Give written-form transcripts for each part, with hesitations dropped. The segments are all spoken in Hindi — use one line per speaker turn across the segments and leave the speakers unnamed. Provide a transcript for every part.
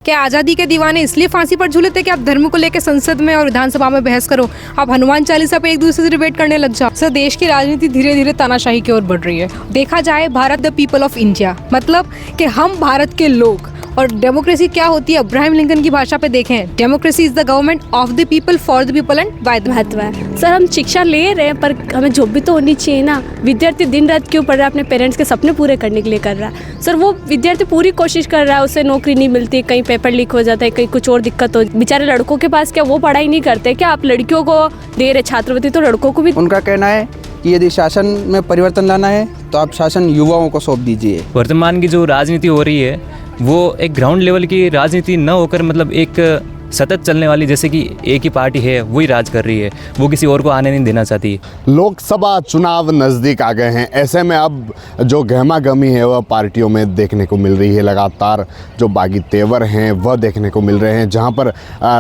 क्या आज़ादी के दीवाने इसलिए फांसी पर झूले थे कि आप धर्म को लेकर संसद में और विधानसभा में बहस करो, आप हनुमान चालीसा पे एक दूसरे से डिबेट करने लग जाओ। सर, देश की राजनीति धीरे धीरे तानाशाही की ओर बढ़ रही है। देखा जाए Bharat the people of India, मतलब कि हम भारत के लोग। और डेमोक्रेसी क्या होती है, अब्राहम लिंकन की भाषा पे देखें, democracy is the government of the people for the people and by the महत्व है।
सर, हम शिक्षा ले रहे हैं पर हमें जॉब भी तो होनी चाहिए ना। विद्यार्थी दिन रात क्यों पढ़ रहा है, अपने पेरेंट्स के सपने पूरे करने के लिए कर रहा है। सर, वो विद्यार्थी पूरी कोशिश कर रहा है, उसे नौकरी नहीं मिलती, कहीं पेपर लीक हो जाता है, कहीं कुछ और दिक्कत हो। बेचारे लड़कों के पास क्या वो पढ़ाई नहीं करते क्या? आप लड़कियों को दे रहे छात्रवृत्ति तो लड़कों को भी।
उनका कहना है कि यदि शासन में परिवर्तन लाना है तो आप शासन युवाओं को सौंप दीजिए।
वर्तमान की जो राजनीति हो रही है वो एक ग्राउंड लेवल की राजनीति न होकर मतलब एक सतत चलने वाली, जैसे कि एक ही पार्टी है वही राज कर रही है, वो किसी और को आने नहीं देना चाहती।
लोकसभा चुनाव नज़दीक आ गए हैं, ऐसे में अब जो गहमा गहमी है वह पार्टियों में देखने को मिल रही है। लगातार जो बागी तेवर हैं वह देखने को मिल रहे हैं। जहां पर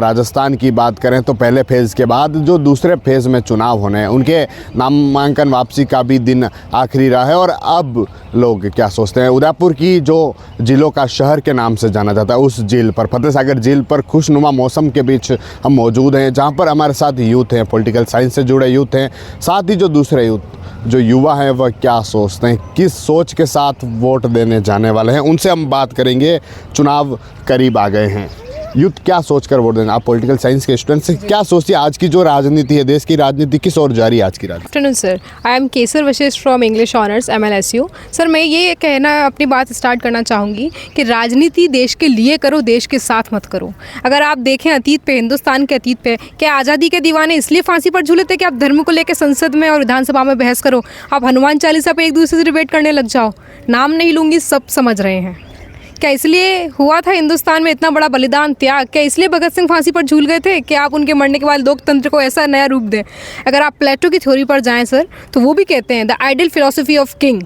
राजस्थान की बात करें तो पहले फेज़ के बाद जो दूसरे फेज़ में चुनाव होने हैं, उनके नामांकन वापसी का भी दिन आखिरी रहा है। और अब लोग क्या सोचते हैं, उदयपुर की जो जिलों का शहर के नाम से जाना जाता है, उस झील पर, फतेह सागर झील पर खुशनुमा मौसम के बीच हम मौजूद हैं, जहां पर हमारे साथ यूथ हैं, पॉलिटिकल साइंस से जुड़े यूथ हैं, साथ ही जो दूसरे यूथ जो युवा हैं वह क्या सोचते हैं, किस सोच के साथ वोट देने जाने वाले हैं, उनसे हम बात करेंगे। चुनाव करीब आ गए हैं, यूथ क्या सोचकर वोट देंगे? आप पॉलिटिकल साइंस के स्टूडेंट से क्या सोचती है आज की जो राजनीति है, देश की राजनीति किस ओर जा रही है आज की राजनीति?
Afternoon sir, I am Kesar Vashishtha from English honours MLSU। Sir, मैं ये कहना अपनी बात स्टार्ट करना चाहूँगी कि राजनीति देश के लिए करो, देश के साथ मत करो। अगर आप देखें अतीत पे, हिंदुस्तान के अतीत पे, क्या आज़ादी के दीवाने इसलिए फांसी पर झूले थे कि आप धर्म को लेकर संसद में और विधानसभा में बहस करो, आप हनुमान चालीसा पे एक दूसरे से डिबेट करने लग जाओ। नाम नहीं लूँगी, सब समझ रहे हैं। क्या इसलिए हुआ था हिंदुस्तान में इतना बड़ा बलिदान, त्याग? क्या इसलिए भगत सिंह फांसी पर झूल गए थे कि आप उनके मरने के बाद लोकतंत्र को ऐसा नया रूप दें? अगर आप प्लेटो की थ्योरी पर जाएं सर, तो वो भी कहते हैं the ideal philosophy of king,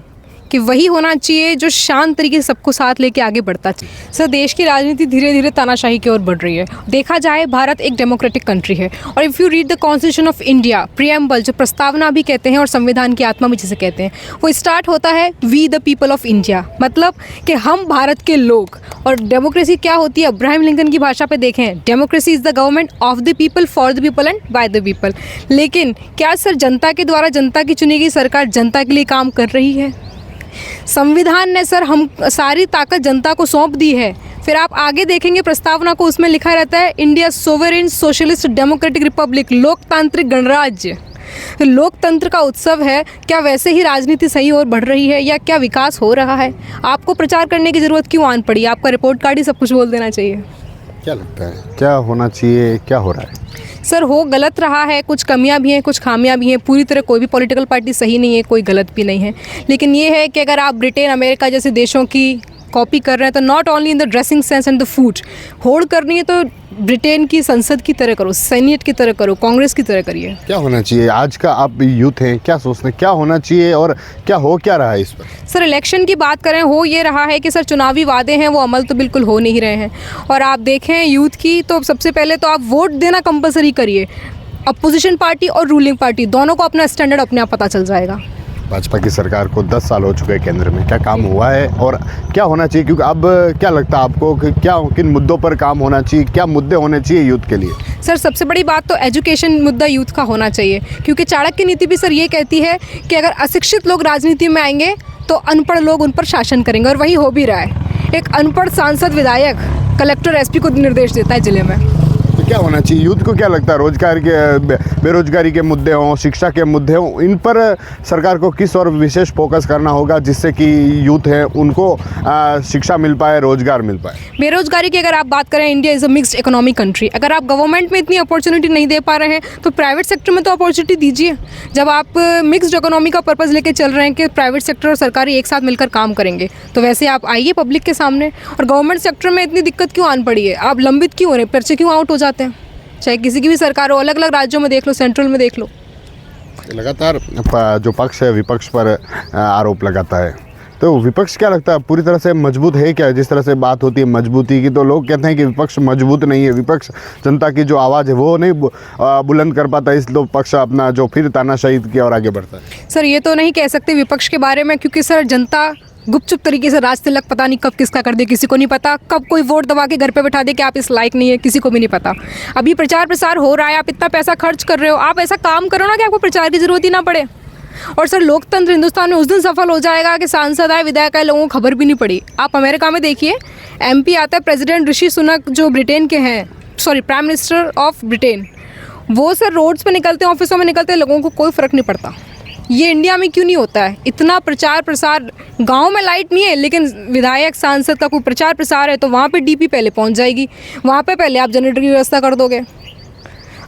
कि वही होना चाहिए जो शांत तरीके से सबको साथ लेके आगे बढ़ता चाहिए। सर, देश की राजनीति धीरे धीरे तानाशाही की ओर बढ़ रही है। देखा जाए भारत एक डेमोक्रेटिक कंट्री है, और if you read the constitution of India, preamble, जो प्रस्तावना भी कहते हैं और संविधान की आत्मा भी जिसे कहते हैं, वो स्टार्ट होता है we the people of India, मतलब कि हम भारत के लोग। और डेमोक्रेसी क्या होती है, अब्राहम लिंकन की भाषा पे देखें, democracy is the government of the people for the people and by the people. लेकिन क्या सर जनता के द्वारा जनता की चुनी गई सरकार जनता के लिए काम कर रही है? संविधान ने सर हम सारी ताकत जनता को सौंप दी है। फिर आप आगे देखेंगे प्रस्तावना को, उसमें लिखा रहता है India sovereign socialist democratic Republic, लोकतांत्रिक गणराज्य। लोकतंत्र का उत्सव है। क्या वैसे ही राजनीति सही ओर बढ़ रही है, या क्या विकास हो रहा है? आपको प्रचार करने की ज़रूरत क्यों आन पड़ी? आपका रिपोर्ट कार्ड ही सब कुछ बोल देना चाहिए।
क्या लगता है क्या होना चाहिए, क्या हो रहा है?
सर, हो गलत रहा है, कुछ कमियां भी हैं, कुछ खामियां भी हैं। पूरी तरह कोई भी पॉलिटिकल पार्टी सही नहीं है, कोई गलत भी नहीं है। लेकिन ये है कि अगर आप ब्रिटेन, अमेरिका जैसे देशों की कॉपी कर रहे हैं तो not only in the dressing sense and the food, होड़ करनी है तो ब्रिटेन की संसद की तरह करो, सेनेट की तरह करो, कांग्रेस की तरह करिए।
क्या होना चाहिए आज का, आप यूथ हैं, क्या सोचते हैं क्या होना चाहिए और क्या हो क्या रहा है इस पर?
सर, इलेक्शन की बात करें, हो ये रहा है कि सर चुनावी वादे हैं वो अमल तो बिल्कुल हो नहीं रहे हैं। और आप देखें यूथ की, तो सबसे पहले तो आप वोट देना कंपलसरी करिए। अपोजिशन पार्टी और रूलिंग पार्टी दोनों को अपना स्टैंडर्ड अपने आप पता चल जाएगा।
भाजपा की सरकार को 10 साल हो चुके हैं केंद्र में, क्या काम हुआ है और क्या होना चाहिए? क्योंकि अब क्या लगता है आपको कि क्या किन मुद्दों पर काम होना चाहिए, क्या मुद्दे होने चाहिए यूथ के लिए?
सर, सबसे बड़ी बात तो एजुकेशन मुद्दा यूथ का होना चाहिए, क्योंकि चाणक्य नीति भी सर ये कहती है कि अगर अशिक्षित लोग राजनीति में आएंगे तो अनपढ़ लोग उन पर शासन करेंगे, और वही हो भी रहा है। एक अनपढ़ सांसद, विधायक, कलेक्टर, SP को निर्देश देता है जिले में।
तो क्या होना चाहिए यूथ को? क्या लगता है रोजगार के, बेरोजगारी के मुद्दे हों, शिक्षा के मुद्दे हों, इन पर सरकार को किस और विशेष फोकस करना होगा जिससे कि यूथ है उनको शिक्षा मिल पाए, रोजगार मिल पाए?
बेरोजगारी की अगर आप बात करें, India is a mixed economic country. अगर आप गवर्नमेंट में इतनी अपॉर्चुनिटी नहीं दे पा रहे हैं तो प्राइवेट सेक्टर में तो अपॉर्चुनिटी दीजिए। जब आप मिक्स्ड इकोनॉमी का पर्पज़ लेके चल रहे हैं कि प्राइवेट सेक्टर और सरकारी एक साथ मिलकर काम करेंगे, तो वैसे आप आइए पब्लिक के सामने। और गवर्नमेंट सेक्टर में इतनी दिक्कत क्यों आन पड़ी है? आप लंबित क्यों हो रहे हैं, पर्चे क्यों आउट हो जाते हैं? चाहे किसी की भी सरकार हो, अलग अलग राज्यों में देख लो, सेंट्रल में देख लो।
लगातार जो पक्ष है विपक्ष पर आरोप लगाता है, तो विपक्ष क्या लगता है पूरी तरह से मजबूत है क्या? जिस तरह से बात होती है मजबूती की, तो लोग कहते हैं कि विपक्ष मजबूत नहीं है, विपक्ष जनता की जो आवाज़ है वो नहीं बुलंद कर पाता, इसलिए पक्ष अपना जो फिर तानाशाही की और आगे बढ़ता है।
सर, ये तो नहीं कह सकते विपक्ष के बारे में, क्योंकि सर जनता गुपचुप तरीके से राज तिलक पता नहीं कब किसका कर दे, किसी को नहीं पता, कब कोई वोट दबा के घर पे बैठा दे कि आप इस लायक नहीं है, किसी को भी नहीं पता। अभी प्रचार प्रसार हो रहा है, आप इतना पैसा खर्च कर रहे हो, आप ऐसा काम करो ना कि आपको प्रचार की ज़रूरत ही ना पड़े। और सर लोकतंत्र हिंदुस्तान में उस दिन सफल हो जाएगा कि सांसद आए, विधायक आए, लोगों को खबर भी नहीं पड़ी। आप अमेरिका में देखिए, MP आता है प्रेसिडेंट ऋषि सुनक जो ब्रिटेन के हैं, sorry prime minister of Britain, वो सर रोड्स पे निकलते हैं, ऑफिसों में निकलते हैं, लोगों को कोई फ़र्क नहीं पड़ता। ये इंडिया में क्यों नहीं होता है? इतना प्रचार प्रसार, गांव में लाइट नहीं है लेकिन विधायक सांसद का कोई प्रचार प्रसार है तो वहाँ पे DP पहले पहुँच जाएगी, वहाँ पे पहले आप जनरेटर की व्यवस्था कर दोगे।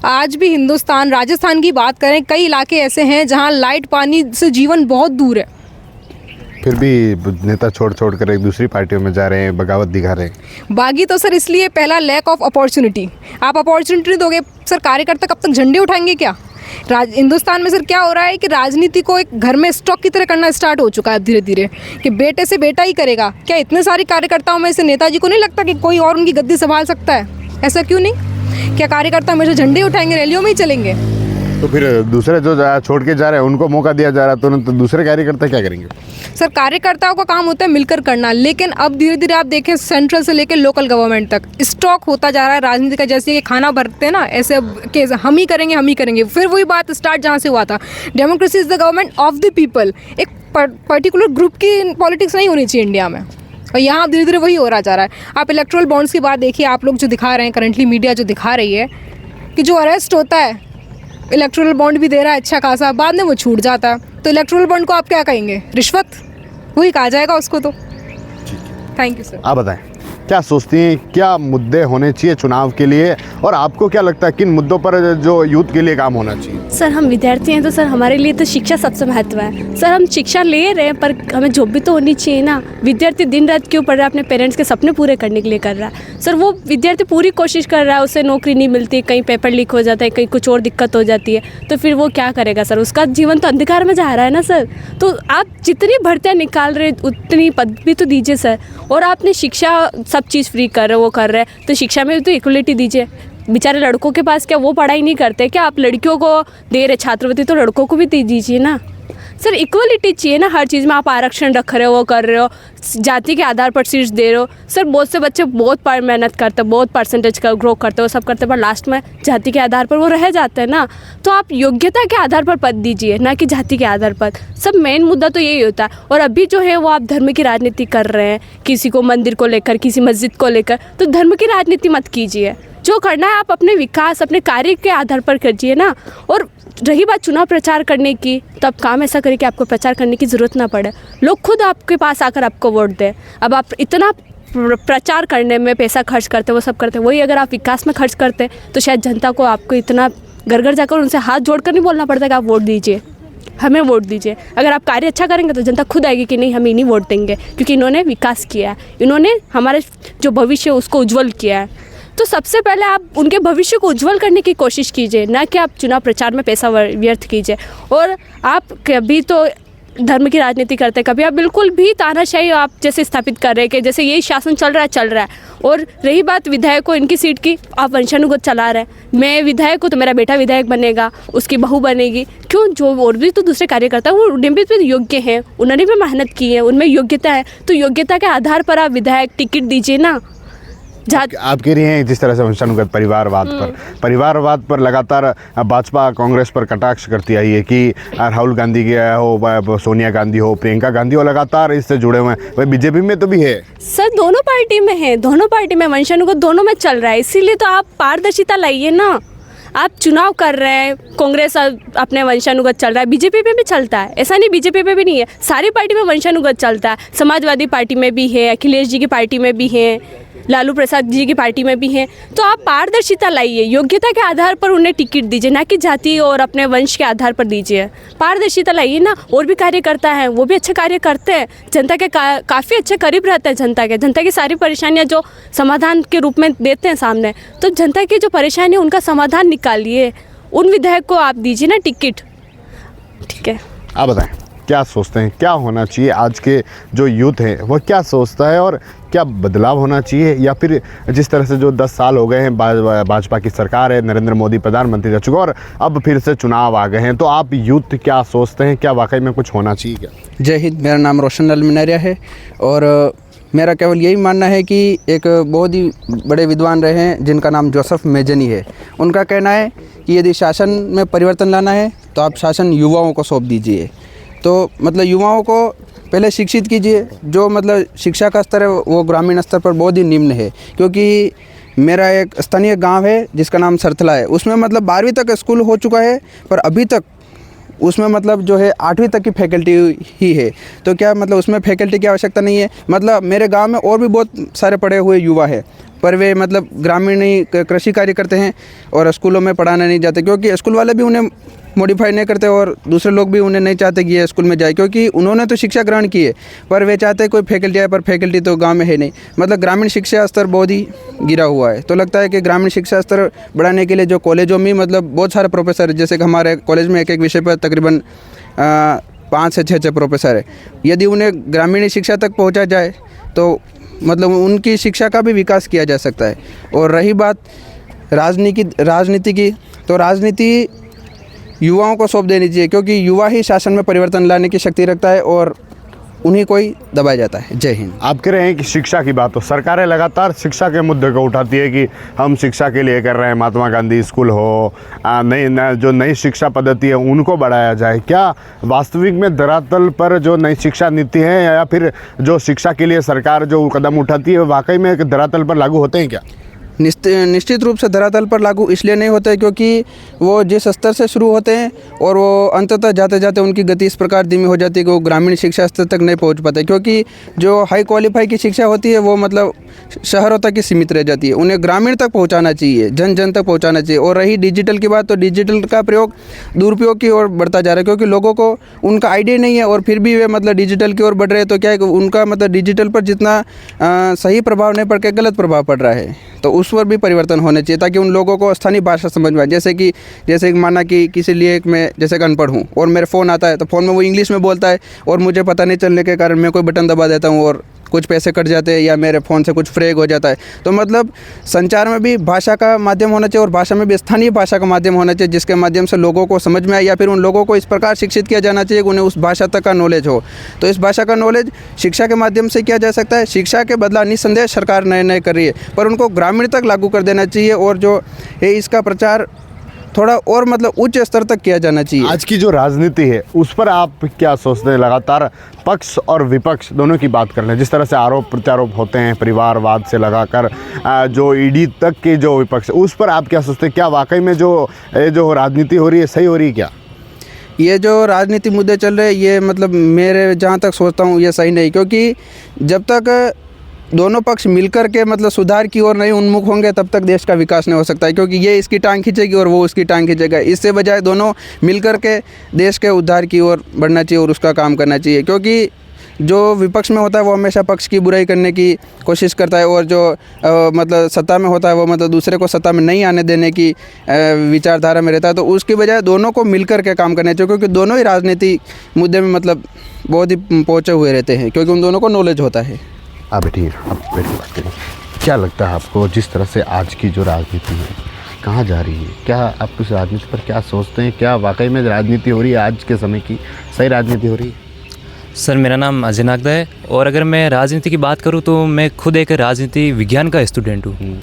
आज भी हिंदुस्तान, राजस्थान की बात करें, कई इलाके ऐसे हैं जहाँ लाइट पानी से जीवन बहुत दूर है,
फिर भी नेता छोड़ छोड़ कर एक दूसरी पार्टियों में जा रहे हैं, बगावत दिखा रहे हैं।
बागी तो सर इसलिए, पहला लैक ऑफ अपॉर्चुनिटी। आप अपॉर्चुनिटी दोगे सर, कार्यकर्ता कब तक झंडे उठाएंगे क्या? हिंदुस्तान में सर क्या हो रहा है कि राजनीति को एक घर में स्टॉक की तरह करना स्टार्ट हो चुका है धीरे धीरे, कि बेटे से बेटा ही करेगा। क्या इतने सारे कार्यकर्ताओं में से नेताजी को नहीं लगता कि कोई और उनकी गद्दी संभाल सकता है? ऐसा क्यों नहीं? क्या कार्यकर्ता हमेशा झंडे उठाएंगे, रैलियों में ही चलेंगे?
तो फिर दूसरे जो छोड़ के जा रहे हैं उनको मौका दिया जा रहा है, तो दूसरे कार्यकर्ता क्या करेंगे?
सर कार्यकर्ताओं का काम होता है मिलकर करना, लेकिन अब धीरे धीरे आप देखें सेंट्रल से लेकर लोकल गवर्नमेंट तक स्टॉक होता जा रहा है राजनीति का। जैसे ये खाना भरते हैं ना, ऐसे अब कि हम ही करेंगे, फिर वही बात स्टार्ट जहाँ से हुआ था, democracy is the government of the people. एक पर्टिकुलर ग्रुप की पॉलिटिक्स नहीं होनी चाहिए इंडिया में, और यहाँ अब धीरे धीरे वही हो रहा जा रहा है। आप इलेक्ट्रल बॉन्ड्स की बात देखिए, आप लोग जो दिखा रहे हैं, करंटली मीडिया जो दिखा रही है कि जो अरेस्ट होता है इलेक्ट्रल बॉन्ड भी दे रहा है अच्छा खासा, बाद में वो छूट जाता है, तो इलेक्ट्रल बॉन्ड को आप क्या कहेंगे? रिश्वत, वही कहा जाएगा उसको। तो थैंक यू सर।
आप बताएं, क्या सोचती हैं, क्या मुद्दे होने चाहिए चुनाव के लिए, और आपको क्या लगता है किन मुद्दों पर जो यूथ के लिए काम होना चाहिए?
सर हम विद्यार्थी हैं तो सर हमारे लिए तो शिक्षा सबसे महत्व है। सर हम शिक्षा ले रहे हैं पर हमें जॉब भी तो होनी चाहिए ना। विद्यार्थी दिन रात क्यों पढ़ रहा है? अपने पेरेंट्स के सपने पूरे करने के लिए कर रहा है। सर वो विद्यार्थी पूरी कोशिश कर रहा है, उसे नौकरी नहीं मिलती, कहीं पेपर लीक हो जाता है, कहीं कुछ और दिक्कत हो जाती है, तो फिर वो क्या करेगा सर? उसका जीवन तो अंधकार में जा रहा है ना सर। तो आप जितनी भर्तियाँ निकाल रहे उतनी पद भी तो दीजिए सर। और आपने शिक्षा सब चीज़ फ्री कर रहे हो, वो कर रहे हैं, तो शिक्षा में भी तो इक्वलिटी दीजिए। बेचारे लड़कों के पास क्या वो पढ़ाई नहीं करते क्या? आप लड़कियों को दे रहे छात्रवृत्ति, तो लड़कों को भी दे दीजिए ना सर। इक्वलिटी चाहिए ना हर चीज़ में। आप आरक्षण रख रहे हो, वो कर रहे हो, जाति के आधार पर सीट्स दे रहे हो सर। बहुत से बच्चे बहुत मेहनत करते हैं, बहुत परसेंटेज का ग्रो करते हो, सब करते हैं, पर लास्ट में जाति के आधार पर वो रह जाते हैं ना। तो आप योग्यता के आधार पर पद दीजिए, ना कि जाति के आधार पर। सब मेन मुद्दा तो यही होता है। और अभी जो है वो आप धर्म की राजनीति कर रहे हैं, किसी को मंदिर को लेकर, किसी मस्जिद को लेकर, तो धर्म की राजनीति मत कीजिए। जो करना है आप अपने विकास, अपने कार्य के आधार पर कीजिए ना। और रही बात चुनाव प्रचार करने की, तब काम ऐसा करें कि आपको प्रचार करने की ज़रूरत ना पड़े, लोग खुद आपके पास आकर आपको वोट दें। अब आप इतना प्रचार करने में पैसा खर्च करते, वो सब करते, वही अगर आप विकास में खर्च करते तो शायद जनता को आपको इतना घर घर जाकर उनसे हाथ जोड़कर नहीं बोलना पड़ता कि आप वोट दीजिए, हमें वोट दीजिए। अगर आप कार्य अच्छा करेंगे तो जनता खुद आएगी कि नहीं, हम इन्हीं वोट देंगे, क्योंकि इन्होंने विकास किया है, इन्होंने हमारे जो भविष्य है उसको उज्ज्वल किया है। तो सबसे पहले आप उनके भविष्य को उज्ज्वल करने की कोशिश कीजिए, ना कि आप चुनाव प्रचार में पैसा व्यर्थ कीजिए। और आप कभी तो धर्म की राजनीति करते, कभी आप बिल्कुल भी तानाशाही आप जैसे स्थापित कर रहे हैं कि जैसे यही शासन चल रहा है। और रही बात विधायक को इनकी सीट की, आप वंशानुगत चला रहे हैं। मैं विधायक हूँ तो मेरा बेटा विधायक बनेगा, उसकी बहू बनेगी, क्यों? जो और भी तो दूसरे कार्यकर्ता वो उनमें भी योग्य हैं, उन्होंने भी मेहनत की है, उनमें योग्यता है, तो योग्यता के आधार पर आप विधायक टिकट दीजिए ना।
आप कह रही हैं जिस तरह से वंशानुगत परिवारवाद पर लगातार भाजपा कांग्रेस पर कटाक्ष करती आई है कि राहुल गांधी हो, सोनिया गांधी हो, प्रियंका गांधी हो, लगातार इससे जुड़े हुए हैं। वही बीजेपी में तो भी है
सर, दोनों पार्टी में है, दोनों पार्टी में वंशानुगत दोनों में चल रहा है। इसीलिए तो आप पारदर्शिता लाइए ना। आप चुनाव कर रहे हैं, कांग्रेस अपने वंशानुगत चल रहा है, बीजेपी पे भी चलता है, ऐसा नहीं बीजेपी पे भी नहीं है, सारी पार्टी में वंशानुगत चलता है। समाजवादी पार्टी में भी है, अखिलेश जी की पार्टी में भी है, लालू प्रसाद जी की पार्टी में भी हैं। तो आप पारदर्शिता लाइए, योग्यता के आधार पर उन्हें टिकट दीजिए, ना कि जाति और अपने वंश के आधार पर दीजिए। पारदर्शिता लाइए ना। और भी कार्यकर्ता हैं, वो भी अच्छे कार्य करते हैं, जनता के काफ़ी अच्छे करीब रहते हैं जनता की सारी परेशानियां जो समाधान के रूप में देते हैं सामने। तो जनता की जो परेशानी है उनका समाधान निकालिए, उन विधायक को आप दीजिए ना टिकट। ठीक है,
आप बताएं क्या सोचते हैं, क्या होना चाहिए? आज के जो यूथ है वो क्या सोचता है, और क्या बदलाव होना चाहिए, या फिर जिस तरह से जो 10 साल हो गए हैं भाजपा की सरकार है, नरेंद्र मोदी प्रधानमंत्री रह चुके और अब फिर से चुनाव आ गए हैं, तो आप यूथ क्या सोचते हैं, क्या वाकई में कुछ होना चाहिए क्या?
जय हिंद। मेरा नाम रोशन अलमिनारिया है और मेरा केवल यही मानना है कि एक बहुत ही बड़े विद्वान रहे हैं जिनका नाम जोसेफ मेजनी है। उनका कहना है कि यदि शासन में परिवर्तन लाना है तो आप शासन युवाओं को सौंप दीजिए। तो मतलब युवाओं को पहले शिक्षित कीजिए। जो मतलब शिक्षा का स्तर है वो ग्रामीण स्तर पर बहुत ही निम्न है, क्योंकि मेरा एक स्थानीय गांव है जिसका नाम सरथला है। उसमें मतलब 12वीं तक स्कूल हो चुका है, पर अभी तक उसमें मतलब जो है 8वीं तक की फैकल्टी ही है। तो क्या मतलब उसमें फैकल्टी की आवश्यकता नहीं है? मतलब मेरे गांव में और भी बहुत सारे पढ़े हुए युवा हैं, पर वे मतलब ग्रामीण ही कृषि कार्य करते हैं और स्कूलों में पढ़ाने नहीं जाते, क्योंकि स्कूल वाले भी उन्हें मॉडिफाई नहीं करते और दूसरे लोग भी उन्हें नहीं चाहते कि ये स्कूल में जाए, क्योंकि उन्होंने तो शिक्षा ग्रहण की है, पर वे चाहते हैं कोई फैकल्टी आए, पर फैकल्टी तो गांव में है नहीं। मतलब ग्रामीण शिक्षा स्तर बहुत ही गिरा हुआ है। तो लगता है कि ग्रामीण शिक्षा स्तर बढ़ाने के लिए जो कॉलेजों में मतलब बहुत सारे प्रोफेसर, जैसे कि हमारे कॉलेज में एक विषय पर तकरीबन 5 से 6 प्रोफेसर है, यदि उन्हें ग्रामीण शिक्षा तक पहुँचा जाए तो मतलब उनकी शिक्षा का भी विकास किया जा सकता है। और रही बात राजनीति की, तो राजनीति युवाओं को सौंप देनी चाहिए, क्योंकि युवा ही शासन में परिवर्तन लाने की शक्ति रखता है और उन्हीं को ही दबाया जाता है। जय हिंद।
आप कह रहे हैं कि शिक्षा की बात हो, सरकारें लगातार शिक्षा के मुद्दे को उठाती है कि हम शिक्षा के लिए कर रहे हैं, महात्मा गांधी स्कूल हो, जो नई शिक्षा पद्धति है उनको बढ़ाया जाए। क्या वास्तविक में धरातल पर जो नई शिक्षा नीति है या फिर जो शिक्षा के लिए सरकार जो कदम उठाती है वाकई में धरातल पर लागू होते हैं क्या?
निश्चित रूप से धरातल पर लागू इसलिए नहीं होते क्योंकि वो जिस स्तर से शुरू होते हैं और वो अंततः जाते जाते उनकी गति इस प्रकार धीमी हो जाती है कि वो ग्रामीण शिक्षा स्तर तक नहीं पहुंच पाते, क्योंकि जो हाई क्वालिफाई की शिक्षा होती है वो मतलब शहरों तक ही सीमित रह जाती है। उन्हें ग्रामीण तक पहुंचाना चाहिए, जन जन तक पहुंचाना चाहिए। और रही डिजिटल की बात, तो डिजिटल का प्रयोग दुरुपयोग की ओर बढ़ता जा रहा है, क्योंकि लोगों को उनका आइडिया नहीं है और फिर भी वे मतलब डिजिटल की ओर बढ़ रहे हैं। तो क्या है कि उनका मतलब डिजिटल पर जितना सही प्रभाव नहीं पड़ के गलत प्रभाव पड़ रहा है, तो उस पर भी परिवर्तन होने चाहिए ताकि उन लोगों को स्थानीय भाषा समझ में आए। जैसे कि माना कि किसी लिए मैं जैसे कि अनपढ़ हूँ और मेरे फ़ोन आता है, तो फ़ोन में वो इंग्लिश में बोलता है और मुझे पता नहीं चलने के कारण मैं कोई बटन दबा देता हूँ और कुछ पैसे कट जाते हैं या मेरे फ़ोन से कुछ फ्रेग हो जाता है। तो मतलब संचार में भी भाषा का माध्यम होना चाहिए और भाषा में भी स्थानीय भाषा का माध्यम होना चाहिए, जिसके माध्यम से लोगों को समझ में आए या फिर उन लोगों को इस प्रकार शिक्षित किया जाना चाहिए कि उन्हें उस भाषा तक का नॉलेज हो। तो इस भाषा का नॉलेज शिक्षा के माध्यम से किया जा सकता है। शिक्षा के बदला निस्संदेह सरकार नए कर रही है, पर उनको ग्रामीण तक लागू कर देना चाहिए और जो है इसका प्रचार थोड़ा और मतलब उच्च स्तर तक किया जाना चाहिए।
आज की जो राजनीति है उस पर आप क्या सोचते हैं? लगातार पक्ष और विपक्ष दोनों की बात कर रहे हैं, जिस तरह से आरोप प्रत्यारोप होते हैं परिवारवाद से लगाकर जो ईडी तक के जो विपक्ष, उस पर आप क्या सोचते हैं? क्या वाकई में जो राजनीति हो रही है सही हो रही है क्या?
ये जो राजनीति मुद्दे चल रहे हैं ये मतलब मेरे जहाँ तक सोचता हूँ ये सही नहीं, क्योंकि जब तक दोनों पक्ष मिलकर के मतलब सुधार की ओर नहीं उन्मुख होंगे तब तक देश का विकास नहीं हो सकता है, क्योंकि ये इसकी टांग खींचेगी और वो उसकी टांग खींचेगा। इससे बजाय दोनों मिलकर के देश के उद्धार की ओर बढ़ना चाहिए और उसका काम करना चाहिए, क्योंकि जो विपक्ष में होता है वो हमेशा पक्ष की बुराई करने की कोशिश करता है और जो मतलब सत्ता में होता है वो मतलब दूसरे को सत्ता में नहीं आने देने की विचारधारा में रहता है। तो उसकी बजाय दोनों को मिलकर के काम करना चाहिए, क्योंकि दोनों ही राजनीति मुद्दे में मतलब बहुत ही पहुँचे हुए रहते हैं, क्योंकि उन दोनों को नॉलेज होता है।
आप बैठिए, आप बैठिए, बात करिए। क्या लगता है आपको जिस तरह से आज की जो राजनीति है कहाँ जा रही है? क्या आप उस राजनीति पर क्या सोचते हैं? क्या वाकई में राजनीति हो रही है आज के समय की सही राजनीति हो रही है?
सर मेरा नाम अजय नागदा है और अगर मैं राजनीति की बात करूं तो मैं खुद एक राजनीति विज्ञान का स्टूडेंट हूं।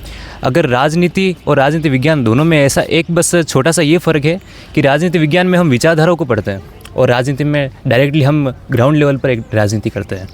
अगर राजनीति और राजनीति विज्ञान दोनों में ऐसा एक बस छोटा सा ये फ़र्क है कि राजनीति विज्ञान में हम विचारधाराओं को पढ़ते हैं और राजनीति में डायरेक्टली हम ग्राउंड लेवल पर एक राजनीति करते हैं।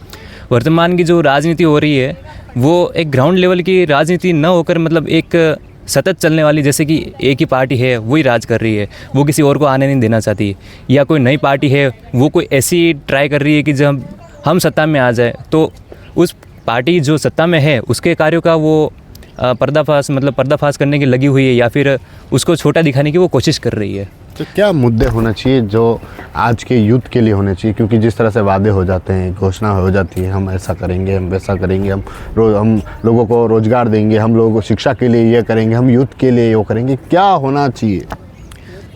वर्तमान की जो राजनीति हो रही है वो एक ग्राउंड लेवल की राजनीति न होकर मतलब एक सतत चलने वाली, जैसे कि एक ही पार्टी है वही राज कर रही है, वो किसी और को आने नहीं देना चाहती, या कोई नई पार्टी है वो कोई ऐसी ट्राई कर रही है कि जब हम सत्ता में आ जाए तो उस पार्टी जो सत्ता में है उसके कार्यों का वो पर्दाफाश करने की लगी हुई है या फिर उसको छोटा दिखाने की वो कोशिश कर रही है।
तो क्या मुद्दे होना चाहिए जो आज के यूथ के लिए होने चाहिए? क्योंकि जिस तरह से वादे हो जाते हैं, घोषणा हो जाती है, हम ऐसा करेंगे, हम वैसा करेंगे, हम लोगों को रोज़गार देंगे, हम लोगों को शिक्षा के लिए ये करेंगे, हम यूथ के लिए ये करेंगे, क्या होना चाहिए?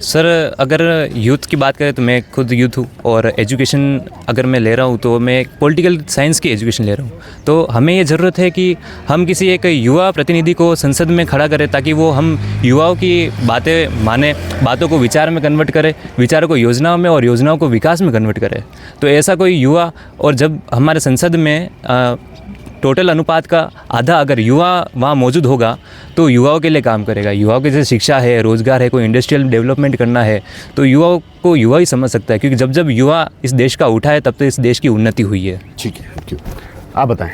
सर अगर यूथ की बात करें तो मैं खुद यूथ हूँ और एजुकेशन अगर मैं ले रहा हूँ तो मैं पॉलिटिकल साइंस की एजुकेशन ले रहा हूँ। तो हमें ये ज़रूरत है कि हम किसी एक युवा प्रतिनिधि को संसद में खड़ा करें ताकि वो हम युवाओं की बातें माने, बातों को विचार में कन्वर्ट करे, विचारों को योजनाओं में और योजनाओं को विकास में कन्वर्ट करे। तो ऐसा कोई युवा, और जब हमारे संसद में टोटल अनुपात का आधा अगर युवा वहाँ मौजूद होगा तो युवाओं के लिए काम करेगा। युवाओं के जैसे शिक्षा है, रोज़गार है, कोई इंडस्ट्रियल डेवलपमेंट करना है तो युवाओं को युवा ही समझ सकता है, क्योंकि जब जब युवा इस देश का उठा है तब तो इस देश की उन्नति हुई है।
ठीक है, थैंक यू। आप बताएं,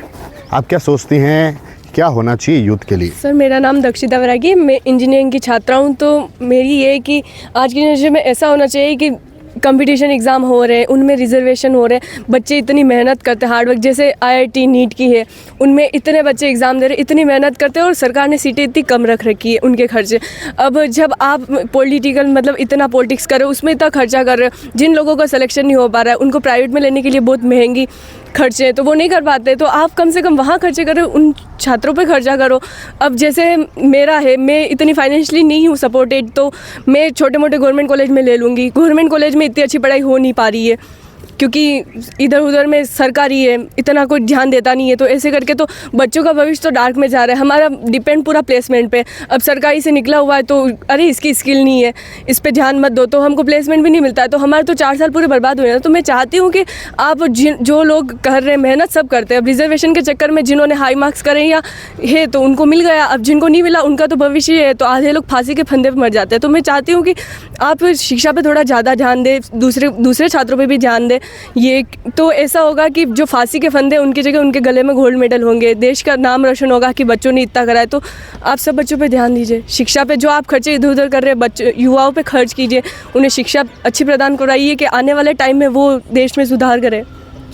आप क्या सोचती हैं क्या होना चाहिए यूथ के लिए?
सर मेरा नाम दक्षिता वैरागी, मैं इंजीनियरिंग की छात्रा हूँ। तो मेरी ये है कि आज की जनरेशन में ऐसा होना चाहिए कि कंपटीशन एग्ज़ाम हो रहे हैं, उनमें रिजर्वेशन हो रहे हैं, बच्चे इतनी मेहनत करते हैं, हार्डवर्क, जैसे IIT नीट की है, उनमें इतने बच्चे एग्ज़ाम दे रहे हैं, इतनी मेहनत करते हैं और सरकार ने सीटें इतनी कम रख रखी है उनके खर्चे। अब जब आप पॉलिटिकल मतलब इतना पॉलिटिक्स कर रहे हो, उसमें इतना खर्चा कर रहे हो, जिन लोगों का सिलेक्शन नहीं हो पा रहा है उनको प्राइवेट में लेने के लिए बहुत महंगी खर्चे हैं तो वो नहीं कर पाते, तो आप कम से कम वहाँ खर्चे करो, उन छात्रों पे खर्चा करो। अब जैसे मेरा है, मैं इतनी फाइनेंशियली नहीं हूँ सपोर्टेड, तो मैं छोटे मोटे गवर्नमेंट कॉलेज में ले लूँगी। गवर्नमेंट कॉलेज में इतनी अच्छी पढ़ाई हो नहीं पा रही है क्योंकि इधर उधर में सरकारी है, इतना कोई ध्यान देता नहीं है। तो ऐसे करके तो बच्चों का भविष्य तो डार्क में जा रहा है। हमारा डिपेंड पूरा प्लेसमेंट पे। अब सरकारी से निकला हुआ है तो अरे इसकी स्किल नहीं है, इस पे ध्यान मत दो, तो हमको प्लेसमेंट भी नहीं मिलता है, तो हमारे तो 4 साल पूरे बर्बाद हुए हैं। तो मैं चाहती हूँ कि आप जो लोग कर रहे हैं, मेहनत सब करते हैं, अब रिजर्वेशन के चक्कर में जिन्होंने हाई मार्क्स करे या है तो उनको मिल गया, अब जिनको नहीं मिला उनका तो भविष्य है, तो आधे लोग फांसी के फंदे पर मर जाते हैं। तो मैं चाहती हूँ कि आप शिक्षा पे थोड़ा ज़्यादा ध्यान दें, दूसरे छात्रों पे भी ध्यान दें। ये तो ऐसा होगा कि जो फांसी के फंदे उनकी जगह उनके गले में गोल्ड मेडल होंगे, देश का नाम रोशन होगा कि बच्चों ने इतना करा है। तो आप सब बच्चों पे ध्यान दीजिए, शिक्षा पे जो आप खर्चे इधर उधर कर रहे हैं बच्चे युवाओं पे खर्च कीजिए, उन्हें शिक्षा अच्छी प्रदान कराइए कि आने वाले टाइम में वो देश में सुधार करें।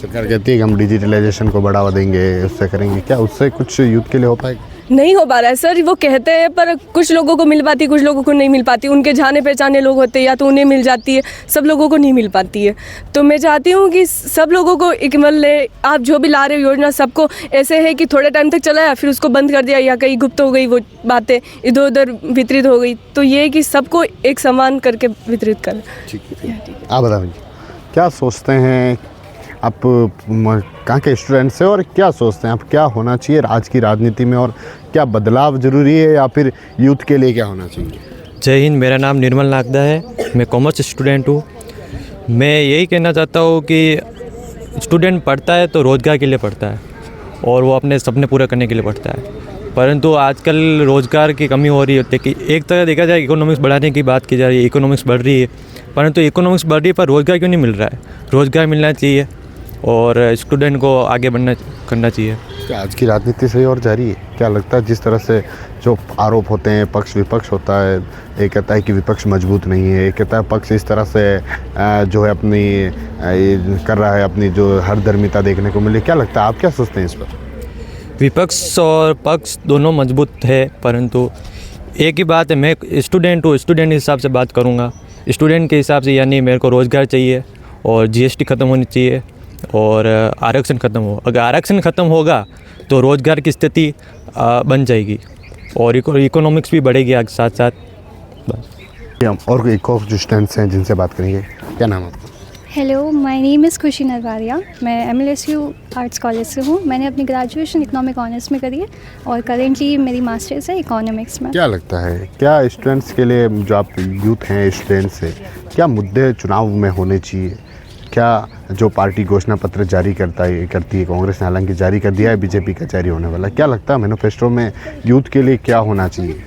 सरकार कहती है कि हम डिजिटलाइजेशन को बढ़ावा देंगे, उससे करेंगे, क्या उससे कुछ यूथ के लिए हो पाएगा?
नहीं हो पा रहा है सर, वो कहते हैं पर कुछ लोगों को मिल पाती, कुछ लोगों को नहीं मिल पाती। उनके जाने पहचाने लोग होते हैं या तो उन्हें मिल जाती है, सब लोगों को नहीं मिल पाती है। तो मैं चाहती हूँ कि सब लोगों को एक मतलब आप जो भी ला रहे हो योजना, सबको ऐसे है कि थोड़े टाइम तक चलाया फिर उसको बंद कर दिया या कहीं गुप्त हो गई, वो बातें इधर उधर वितरित हो गई। तो ये है कि सबको एक समान करके वितरित करें।
ठीक है, आप बताइए क्या सोचते हैं आप कहाँ के स्टूडेंट्स हैं और क्या सोचते हैं आप क्या होना चाहिए आज की राजनीति में, और क्या बदलाव ज़रूरी है या फिर यूथ के लिए क्या होना चाहिए?
जय हिंद, मेरा नाम निर्मल नागदा है, मैं कॉमर्स स्टूडेंट हूँ। मैं यही कहना चाहता हूँ कि स्टूडेंट पढ़ता है तो रोज़गार के लिए पढ़ता है और वो अपने सपने पूरे करने के लिए पढ़ता है, परंतु आजकल रोज़गार की कमी हो रही है। एक तरह देखा जाए इकोनॉमिक्स बढ़ाने की बात की जा रही है, इकोनॉमिक्स बढ़ रही है, परंतु इकोनॉमिक्स बढ़ रही है पर रोज़गार क्यों नहीं मिल रहा है? रोज़गार मिलना चाहिए और स्टूडेंट को आगे करना चाहिए।
क्या आज की राजनीति सही और जारी है? क्या लगता है जिस तरह से जो आरोप होते हैं, पक्ष विपक्ष होता है, एक कहता है कि विपक्ष मजबूत नहीं है, एक कहता है पक्ष इस तरह से जो है अपनी कर रहा है, अपनी जो हर धर्मिता देखने को मिली, क्या लगता है आप क्या सोचते हैं इस पर?
विपक्ष और पक्ष दोनों मजबूत है, परंतु एक ही बात है, मैं स्टूडेंट हूँ, स्टूडेंट हिसाब से बात करूँगा। स्टूडेंट के हिसाब से यानी मेरे को रोज़गार चाहिए और GST ख़त्म होनी चाहिए और आरक्षण ख़त्म हो। अगर आरक्षण ख़त्म होगा तो रोज़गार की स्थिति बन जाएगी और इकोनॉमिक्स भी बढ़ेगी आगे साथ साथ। बस।
और एक और जो स्टूडेंट्स हैं जिनसे बात करेंगे, क्या नाम है आपका?
हेलो, माय नेम इज़ खुशी नरवारिया। मैं MLSU आर्ट्स कॉलेज से हूँ। मैंने अपनी ग्रेजुएशन इकोनॉमिक ऑनर्स में करी है और करेंटली मेरी मास्टर्स है इकोनॉमिक्स में।
क्या लगता है क्या स्टूडेंट्स के लिए, जो आप यूथ हैं स्टूडेंट्स हैं, क्या मुद्दे चुनाव में होने चाहिए? क्या जो पार्टी घोषणा पत्र जारी करती है, कांग्रेस ने हालांकि जारी कर दिया है, बीजेपी का जारी होने वाला, क्या लगता है मैनिफेस्टो में यूथ के लिए क्या होना चाहिए?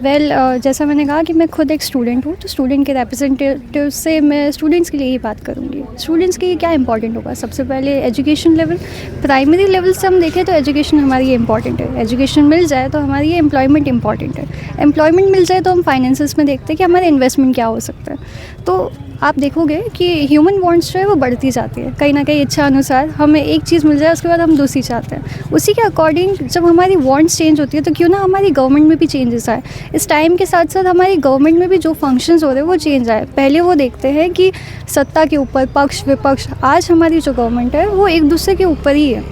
जैसा मैंने कहा कि मैं खुद एक स्टूडेंट हूँ, तो स्टूडेंट के रिप्रेजेंटेटिव से मैं स्टूडेंट्स के लिए ही बात करूँगी। स्टूडेंट्स के लिए क्या इंपॉर्टेंट होगा? सबसे पहले एजुकेशन लेवल, प्राइमरी लेवल से हम देखें तो एजुकेशन हमारी ये इंपॉर्टेंट है। एजुकेशन मिल जाए तो हमारी ये एम्प्लॉयमेंट इंपॉर्टेंट है। एम्प्लॉयमेंट मिल जाए तो हम फाइनेंसेस में देखते हैं कि हमारा इन्वेस्टमेंट क्या हो सकता है। तो आप देखोगे कि ह्यूमन वांट्स जो है वो बढ़ती जाती है, कहीं ना कहीं इच्छा अनुसार हमें एक चीज़ मिल जाए उसके बाद हम दूसरी चाहते हैं। उसी के अकॉर्डिंग जब हमारी वांट्स चेंज होती है तो क्यों ना हमारी गवर्नमेंट में भी चेंजेस आए। इस टाइम के साथ साथ हमारी गवर्नमेंट में भी जो फंक्शंस हो रहे हैं वो चेंज आए। पहले वो देखते हैं कि सत्ता के ऊपर पक्ष विपक्ष, आज हमारी जो गवर्नमेंट है वो एक दूसरे के ऊपर ही है।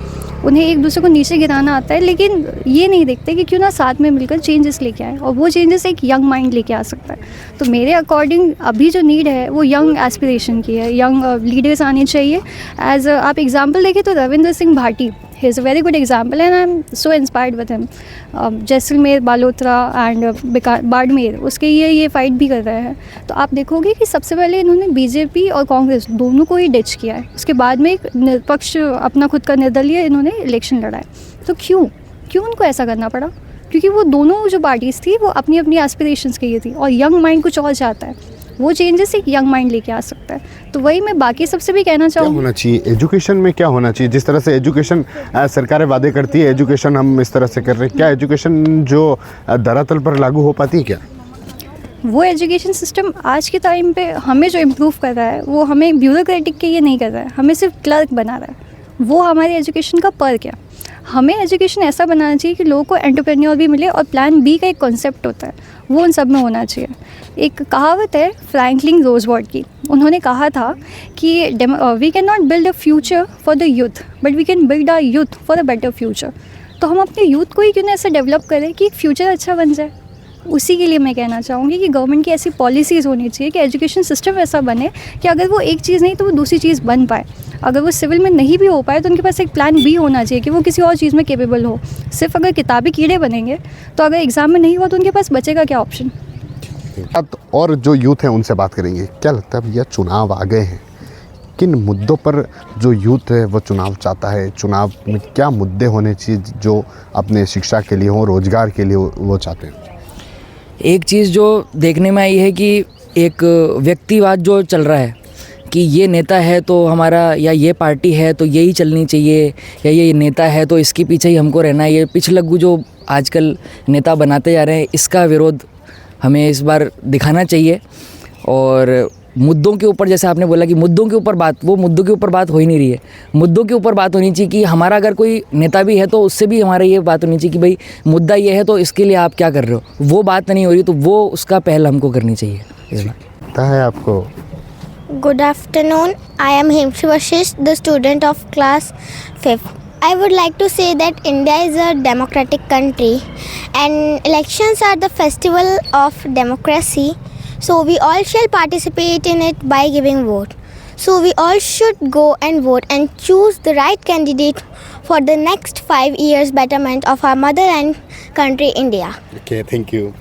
उन्हें एक दूसरे को नीचे गिराना आता है, लेकिन ये नहीं देखते कि क्यों ना साथ में मिलकर चेंजेस लेके आए, और वो चेंजेस एक यंग माइंड लेके आ सकता है। तो मेरे अकॉर्डिंग अभी जो नीड है वो यंग एस्पिरेशन की है, यंग लीडर्स आने चाहिए। एज आप एग्जाम्पल देखें तो Ravindra Singh Bhati, he is a very good example and I am so inspired with him. Jaisalmer, Balotra and Barmer, उसके ये फाइट भी कर रहे हैं। तो आप देखोगे कि सबसे पहले इन्होंने बीजेपी और कांग्रेस दोनों को ही डिच किया है, उसके बाद में एक निष्पक्ष अपना खुद का निर्दलीय इन्होंने इलेक्शन लड़ा है। तो क्यों उनको ऐसा करना पड़ा? क्योंकि वो दोनों जो पार्टीज़ थी वो अपनी अपनी एस्पिरेशंस के लिए थी, और यंग माइंड कुछ और चाहता है, वो चेंजेस एक यंग माइंड लेके आ सकता है। तो वही मैं बाकी सबसे भी कहना चाहूँगी,
होना चाहिए एजुकेशन में, क्या होना चाहिए? जिस तरह से एजुकेशन सरकारें वादे करती है, एजुकेशन हम इस तरह से कर रहे हैं, क्या एजुकेशन जो धरातल पर लागू हो पाती है क्या?
वो एजुकेशन सिस्टम आज के टाइम पे हमें जो इम्प्रूव कर रहा है वो हमें ब्यूरोक्रेटिक के ये नहीं कर रहा है, हमें सिर्फ क्लर्क बना रहा है। वो हमारे एजुकेशन का पर्क है। हमें एजुकेशन ऐसा बनाना चाहिए कि लोगों को एंटरप्रेन्योर भी मिले, और प्लान बी का एक कॉन्सेप्ट होता है वो उन सब में होना चाहिए। एक कहावत है फ्रैंकलिन रोजबर्ट की, उन्होंने कहा था कि we can not build a future for the youth but we can build a youth for a better future. तो हम अपने यूथ को ही क्यों ना ऐसा डेवलप करें कि एक फ्यूचर अच्छा बन जाए। उसी के लिए मैं कहना चाहूँगी कि गवर्नमेंट की ऐसी पॉलिसीज़ होनी चाहिए कि एजुकेशन सिस्टम ऐसा बने कि अगर वो एक चीज़ नहीं तो वो दूसरी चीज़ बन पाए। अगर वो सिविल में नहीं भी हो पाए तो उनके पास एक प्लान भी होना चाहिए कि वो किसी और चीज़ में कैपेबल हो। सिर्फ अगर किताबी कीड़े बनेंगे तो अगर एग्ज़ाम में नहीं हुआ तो उनके पास बचेगा क्या ऑप्शन।
अब और जो यूथ हैं उनसे बात करेंगे। क्या लगता है भैया, चुनाव आ गए हैं, किन मुद्दों पर जो यूथ है वो चुनाव चाहता है? चुनाव में क्या मुद्दे होने चाहिए जो अपने शिक्षा के लिए हो, रोजगार के लिए वो चाहते हैं?
एक चीज़ जो देखने में आई है कि एक व्यक्तिवाद जो चल रहा है कि ये नेता है तो हमारा, या ये पार्टी है तो यही चलनी चाहिए, या ये नेता है तो इसके पीछे ही हमको रहना है। ये पिछलग्गू जो आजकल नेता बनाते जा रहे हैं, इसका विरोध हमें इस बार दिखाना चाहिए। और मुद्दों के ऊपर, जैसे आपने बोला कि मुद्दों के ऊपर बात, वो मुद्दों के ऊपर बात हो ही नहीं रही है। मुद्दों के ऊपर बात होनी चाहिए कि हमारा अगर कोई नेता भी है तो उससे भी हमारा ये बात होनी चाहिए कि भाई मुद्दा ये है तो इसके लिए आप क्या कर रहे हो। वो बात नहीं हो रही, तो वो उसका पहल हमको करनी चाहिए इस बार।
पता है आपको?
Good afternoon. I am Himshi Vashish, the student of class 5th. I would like to say that India is a democratic country and elections are the festival of democracy. So we all shall participate in it by giving vote. So we all should go and vote and choose the right candidate for the next 5 years betterment of our mother and country India.
Okay, thank you.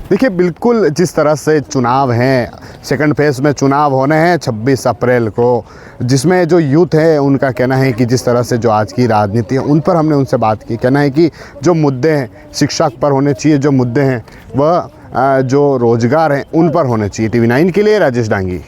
देखिए, बिल्कुल जिस तरह से चुनाव हैं, सेकंड फेज़ में चुनाव होने हैं 26 अप्रैल को, जिसमें जो यूथ है उनका कहना है कि जिस तरह से जो आज की राजनीति है उन पर हमने उनसे बात की। कहना है कि जो मुद्दे हैं शिक्षा पर होने चाहिए, जो मुद्दे हैं वह जो रोज़गार हैं उन पर होने चाहिए। TV9 के लिए राजेश डांगी।